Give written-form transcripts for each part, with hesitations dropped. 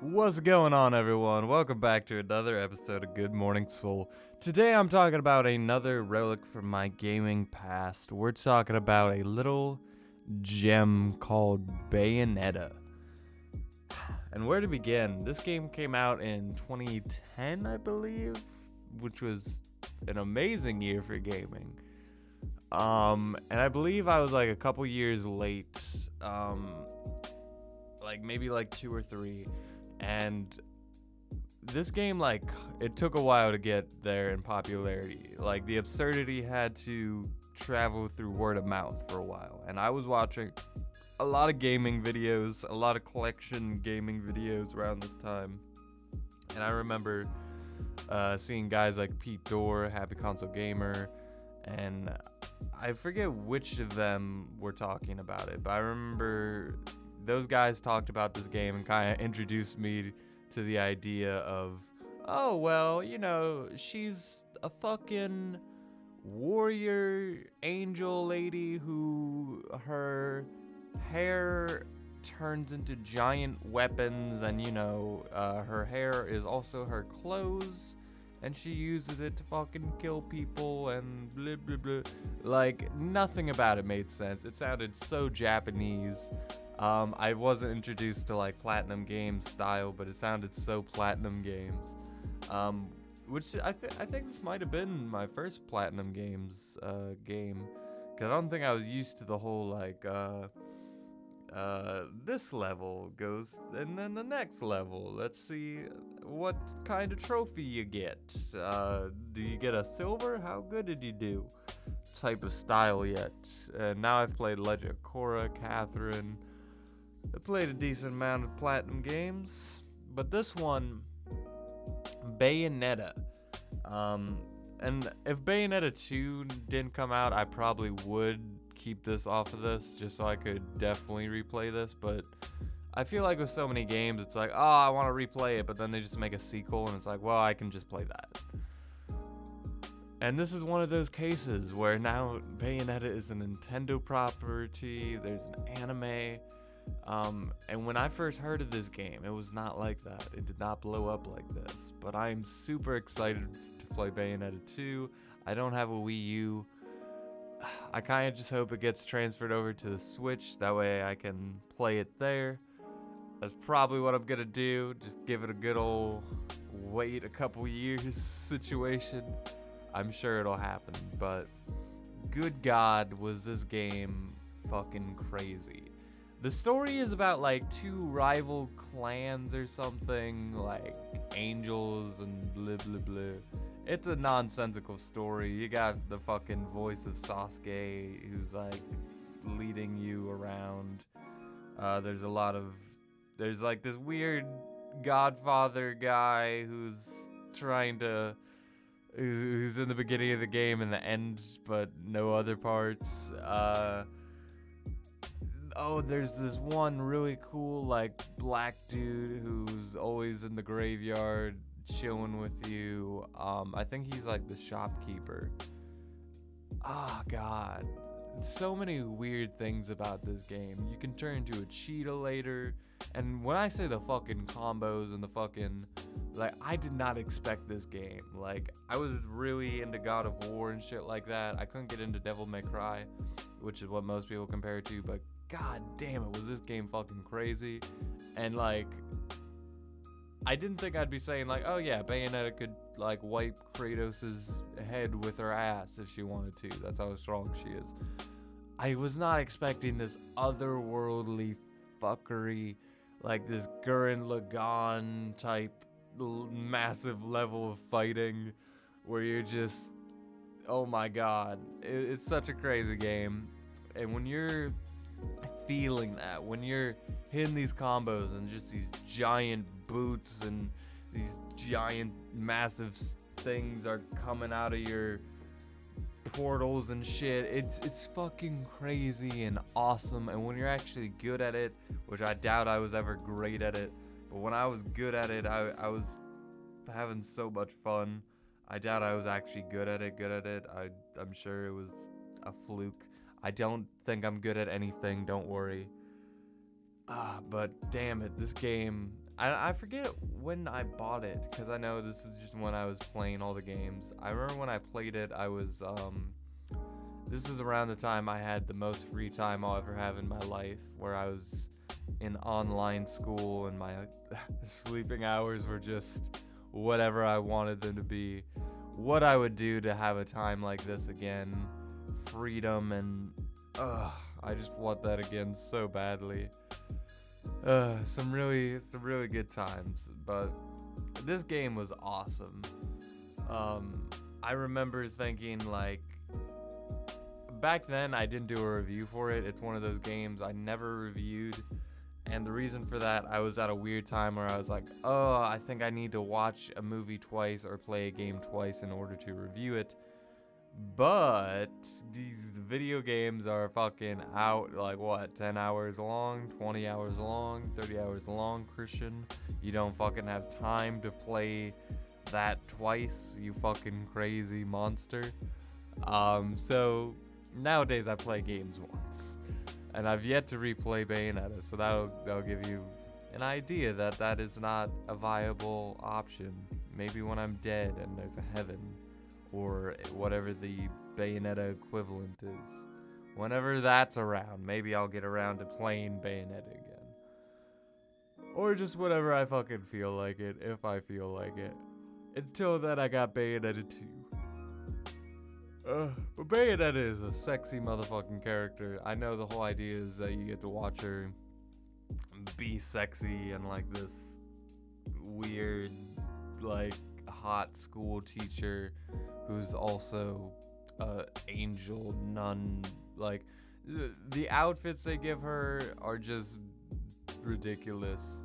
What's going on, everyone? Welcome back to another episode of Good Morning Soul. Today I'm talking about another relic from my gaming past. We're talking about a little gem called Bayonetta. And where to begin? This game came out in 2010, I believe, which was an amazing year for gaming. And I believe I was like a couple years late, like maybe like 2 or 3. And this game, like, it took a while to get there in popularity. Like, the absurdity had to travel through word of mouth for a while. And I was watching a lot of gaming videos, a lot of collection gaming videos around this time. And I remember seeing guys like Pete Dorr, Happy Console Gamer, and I forget which of them were talking about it, but I remember those guys talked about this game and kind of introduced me to the idea of, oh, well, you know, she's a fucking warrior angel lady who her hair turns into giant weapons, and, you know, her hair is also her clothes, and she uses it to fucking kill people and blah blah blah. Like, nothing about it made sense. It sounded so Japanese. I wasn't introduced to like Platinum Games style, but it sounded so Platinum Games. Which I think this might have been my first Platinum Games game, cause I don't think I was used to the whole like this level goes and then the next level. Let's see what kind of trophy you get. Do you get a silver? How good did you do? Type of style yet. Now I've played Legend of Korra, Catherine. I played a decent amount of Platinum games, but this one, Bayonetta. And if Bayonetta 2 didn't come out, I probably would keep this off of this just so I could definitely replay this, but I feel like with so many games, it's like, oh, I want to replay it, but then they just make a sequel, and it's like, well, I can just play that. And this is one of those cases where now Bayonetta is a Nintendo property, there's an anime, and when I first heard of this game, it was not like that. It did not blow up like this. But I'm super excited to play Bayonetta 2. I don't have a Wii U. I kind of just hope it gets transferred over to the Switch. That way I can play it there. That's probably what I'm going to do. Just give it a good old wait a couple years situation. I'm sure it'll happen. But good God, was this game fucking crazy. The story is about like two rival clans or something, like angels and blah blah blah. It's a nonsensical story. You got the fucking voice of Sasuke who's like leading you around. There's like this weird Godfather guy who's in the beginning of the game and the end, but no other parts. Oh, there's this one really cool, like, black dude who's always in the graveyard chilling with you. I think he's, like, the shopkeeper. Oh, God. So many weird things about this game. You can turn into a cheetah later. And when I say the fucking combos and the fucking... Like, I did not expect this game. Like, I was really into God of War and shit like that. I couldn't get into Devil May Cry, which is what most people compare it to, but... God damn it, was this game fucking crazy. And like, I didn't think I'd be saying like, oh yeah, Bayonetta could like wipe Kratos' head with her ass if she wanted to. That's how strong she is. I was not expecting this otherworldly fuckery, like this Gurren Lagann type massive level of fighting where you're just, oh my God, it's such a crazy game. And when you're feeling that, when you're hitting these combos and just these giant boots and these giant massive things are coming out of your portals and shit, it's fucking crazy and awesome. And when you're actually good at it, which I doubt I was ever great at it, but when I was good at it, I was having so much fun. I doubt I was actually good at it. I'm sure it was a fluke. I don't think I'm good at anything, don't worry. But damn it, this game, I forget when I bought it, because I know this is just when I was playing all the games. I remember when I played it, I was, this is around the time I had the most free time I'll ever have in my life, where I was in online school and my sleeping hours were just whatever I wanted them to be. What I would do to have a time like this again, freedom, and I just want that again so badly. Some really good times, but this game was awesome. I remember thinking, like, back then I didn't do a review for it. It's one of those games I never reviewed, and the reason for that, I was at a weird time where I was like, oh, I think I need to watch a movie twice or play a game twice in order to review it. But these video games are fucking out, like, what, 10 hours long, 20 hours long, 30 hours long, Christian. You don't fucking have time to play that twice, you fucking crazy monster. So nowadays I play games once, and I've yet to replay Bayonetta, so that'll give you an idea that is not a viable option. Maybe when I'm dead and there's a heaven, or whatever the Bayonetta equivalent is. Whenever that's around, maybe I'll get around to playing Bayonetta again. Or just whenever I fucking feel like it, if I feel like it. Until then, I got Bayonetta 2. But Bayonetta is a sexy motherfucking character. I know the whole idea is that you get to watch her be sexy and like this weird, like, hot school teacher who's also angel nun. Like, the outfits they give her are just ridiculous.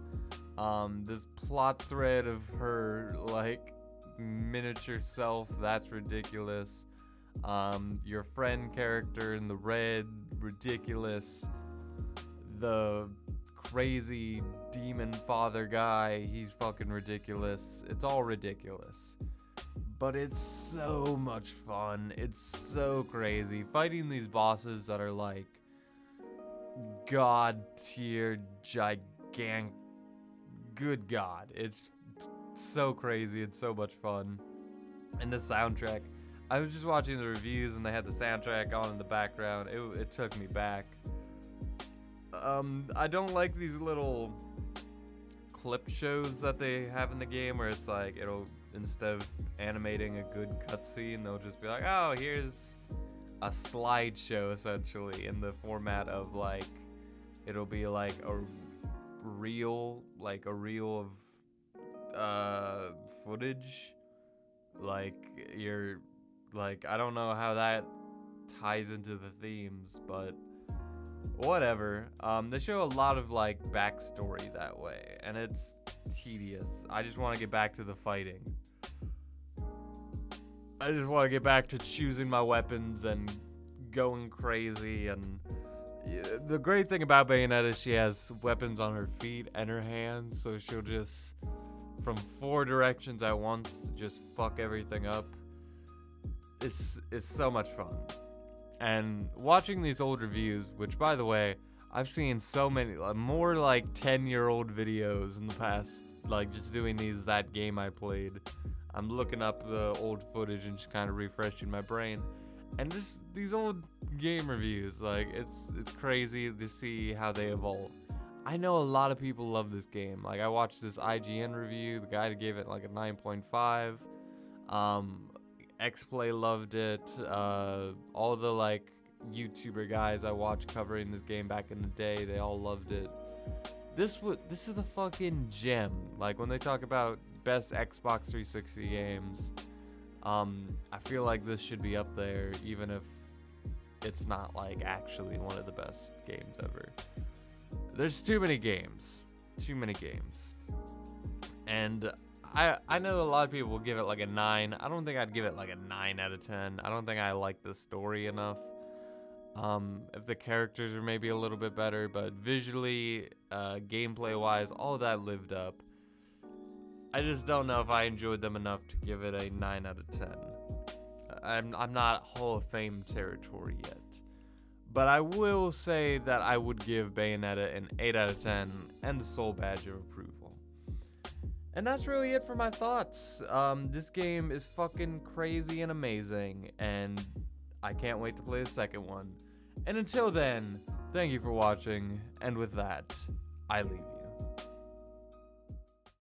This plot thread of her, like, miniature self, that's ridiculous. Your friend character in the red, ridiculous. The crazy demon father guy, he's fucking ridiculous. It's all ridiculous, but it's so much fun. It's so crazy fighting these bosses that are like god tier, gigantic. Good god, it's so crazy. It's so much fun. And the soundtrack, I was just watching the reviews and they had the soundtrack on in the background. It took me back. I don't like these little clip shows that they have in the game where it's like, it'll, instead of animating a good cutscene, they'll just be like, oh, here's a slideshow, essentially, in the format of, like, it'll be like a reel of footage. Like, you're, like, I don't know how that ties into the themes, but whatever. They show a lot of, like, backstory that way, and it's tedious. I just want to get back to the fighting. I just want to get back to choosing my weapons and going crazy. And the great thing about Bayonetta is she has weapons on her feet and her hands, so she'll just, from 4 directions at once, just fuck everything up. It's so much fun. And watching these old reviews, which, by the way, I've seen so many, more like 10-year-old videos in the past, like, just doing that game I played. I'm looking up the old footage and just kind of refreshing my brain. And just these old game reviews, like, it's crazy to see how they evolve. I know a lot of people love this game. Like, I watched this IGN review, the guy gave it like a 9.5. XPlay loved it. All the, like, YouTuber guys I watched covering this game back in the day, they all loved it. This is a fucking gem. Like, when they talk about best Xbox 360 games, I feel like this should be up there, even if it's not, like, actually one of the best games ever. There's too many games. And I know a lot of people will give it like a 9. I don't think I'd give it like a 9 out of 10. I don't think I like the story enough. If the characters are maybe a little bit better, but visually, gameplay wise, all of that lived up. I just don't know if I enjoyed them enough to give it a 9 out of 10. I'm not Hall of Fame territory yet. But I will say that I would give Bayonetta an 8 out of 10 and the Soul Badge of approval. And that's really it for my thoughts. This game is fucking crazy and amazing, and I can't wait to play the second one. And until then, thank you for watching, and with that, I leave you.